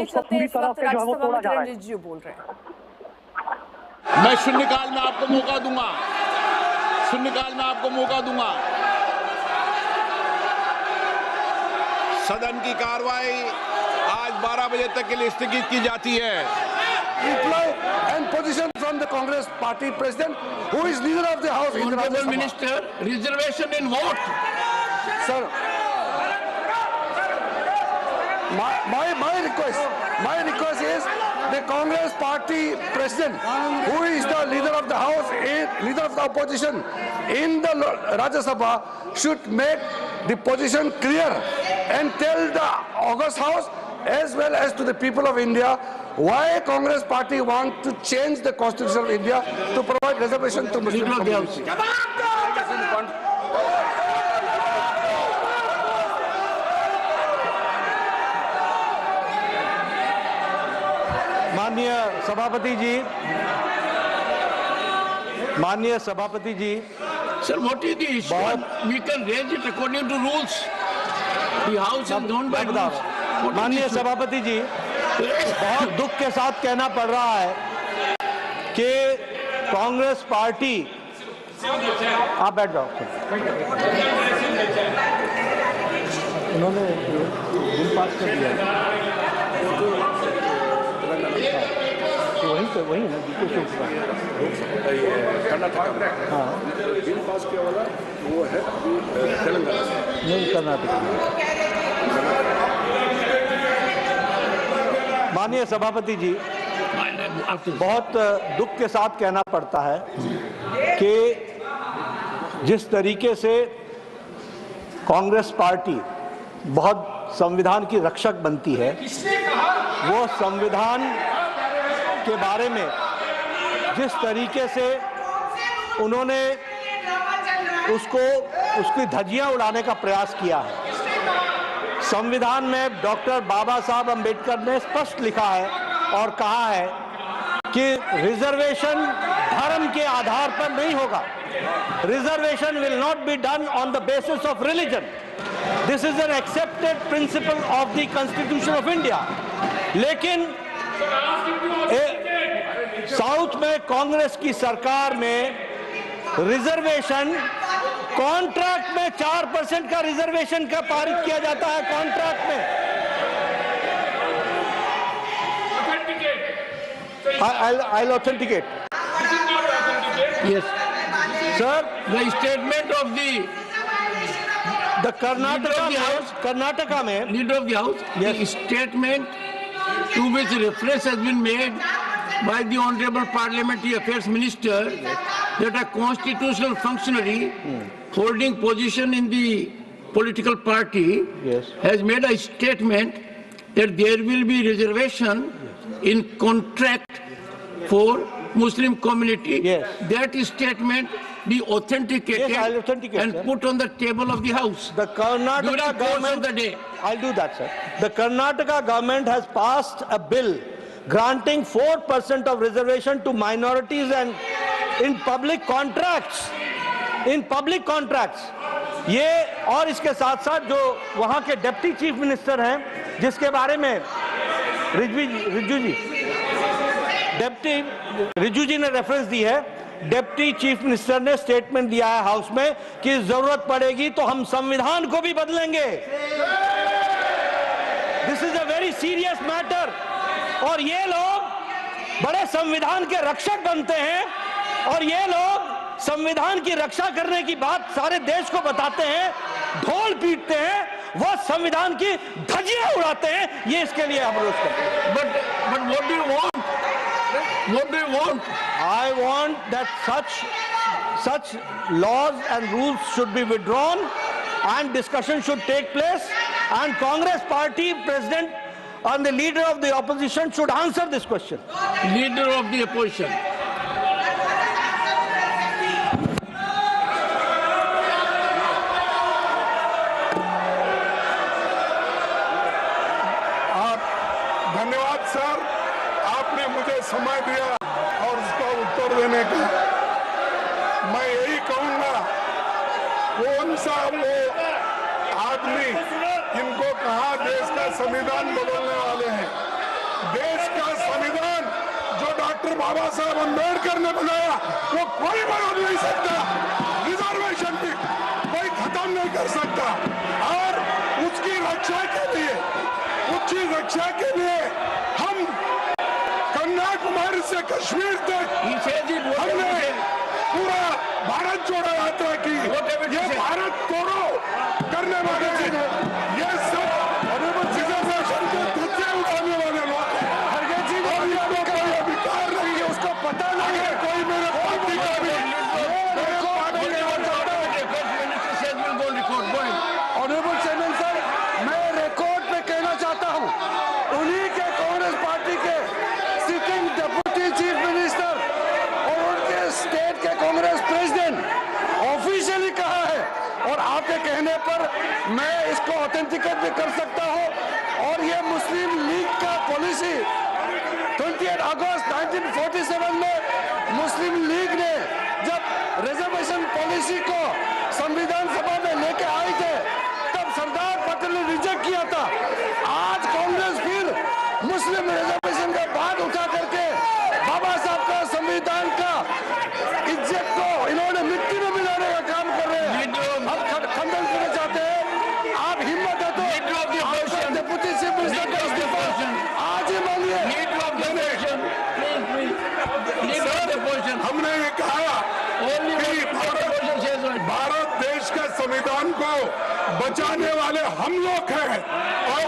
उसको पूरी तरह से जो है वो तोड़ा जा रहा है। जी बोल रहे हैं। मैं शून्यकाल में आपको मौका दूंगा, शून्यकाल में आपको मौका दूंगा। सदन की कार्रवाई आज 12 बजे तक के लिए स्थगित की जाती है। Reply and position from the Congress party president, who is leader of the House in the Rajya Sabha. Minister, reservation in vote. Sir, my request is the Congress party president, who is the leader of the House, leader of the opposition in the Rajya Sabha, should make the position clear and tell the August House as well as to the people of India why Congress party want to change the Constitution of India to provide reservation to Muslim community. माननीय सभापति जी, Sir, what is the issue? We can raise it according to rules. The House is known by rules. माननीय सभापति जी, बहुत दुख के साथ कहना पड़ रहा है कि कांग्रेस पार्टी, आप बैठ जाओ। उन्होंने बिल पास कर दिया, तो वही ना कर्नाटक, हाँ बिल पास किया वाला वो है तेलंगाना, नहीं कर्नाटक। माननीय सभापति जी, बहुत दुख के साथ कहना पड़ता है कि जिस तरीके से कांग्रेस पार्टी बहुत संविधान की रक्षक बनती है, वो संविधान के बारे में जिस तरीके से उन्होंने उसकी धज्जियां उड़ाने का प्रयास किया है। संविधान में डॉक्टर बाबा साहब अंबेडकर ने स्पष्ट लिखा है और कहा है कि रिजर्वेशन धर्म के आधार पर नहीं होगा। Reservation will not be done on the basis of religion. This is an accepted principle of the constitution of India. लेकिन साउथ में कांग्रेस की सरकार में रिजर्वेशन कॉन्ट्रैक्ट में 4% का रिजर्वेशन का पारित किया जाता है। कॉन्ट्रैक्ट में I'll authenticate. Yes, sir. The statement of the Karnataka में leader of the House, yes. The statement to which reference has been made by the Honorable Parliamentary Affairs Minister, that a constitutional functionary holding position in the political party has made a statement that there will be reservation in contract for Muslim community. That statement be authenticated and put on the table of the House. The Karnataka government, I'll do that, sir. The Karnataka government has passed a bill granting 4% of reservation to minorities and in public contracts. In public contracts. ये और इसके साथ साथ जो वहाँ के deputy chief minister हैं, जिसके बारे में रिजू जी ने रेफरेंस दी है, डिप्टी चीफ मिनिस्टर ने स्टेटमेंट दिया है हाउस में कि जरूरत पड़ेगी तो हम संविधान को भी बदलेंगे। This is a very serious matter. और ये लोग बड़े संविधान के रक्षक बनते हैं और ये लोग संविधान की रक्षा करने की बात सारे देश को बताते हैं, ढोल पीटते हैं, वो संविधान की धज्जियां उड़ाते हैं। ये इसके लिए हम रोज करते हैं। But what do you want? What do you want? I want that such laws and rules should be withdrawn and discussion should take place, and Congress party president and the leader of the opposition should answer this question. Leader of the opposition. धन्यवाद sir, आपने मुझे समय दिया और उसका उत्तर देने का। मैं यही कहूंगा, कौन सा वो आदमी जिनको कहा देश का संविधान बदलने वाले हैं, देश का संविधान जो डॉक्टर बाबा साहब अम्बेडकर ने बनाया वो कोई बदल नहीं सकता। रिजर्वेशन भी कोई खत्म नहीं कर सकता। और उसकी रक्षा के लिए हम कन्याकुमारी से कश्मीर तक हमने पूरा भारत जोड़ो यात्रा की। ये भारत तोड़ो करने वाले ये सब रिजर्वेशन के धज्जे उड़ाने वाले लोग और इनको कोई अधिकार नहीं है, उसको पता नहीं है। कोई मेरे पार्टी का भी ऑनरेबल चेयरमैन सर, मैं रिकॉर्ड पे कहना चाहता हूं, उन्हीं के कांग्रेस पार्टी के सिटिंग डिप्टी चीफ मिनिस्टर और उनके स्टेट के कांग्रेस प्रेसिडेंट ऑफिशियली कहा है, और आपके कहने पर मैं इसको ऑथेंटिकेट भी कर सकता हूं। और ये मुस्लिम लीग का पॉलिसी 28 अगस्त 1947 में मुस्लिम लीग ने जब रिजर्वेशन पॉलिसी को संविधान सभा में लेके आए थे, तब सरदार पटेल ने रिजेक्ट किया था। आज कांग्रेस फिर मुस्लिम रिजर्वेशन का बात उठा करके बाबा साहब का संविधान का इज्जत को इन्होंने मिट्टी में मिलाने का काम कर रहे हैं। हम खंडन करना चाहते हैं। आप हिम्मत है तो डिप्टी चीफ मिनिस्टर का इस्तीफा आज ही मांगिए। हमने ये कहा कि भारत देश के संविधान को बचाने वाले हम लोग हैं और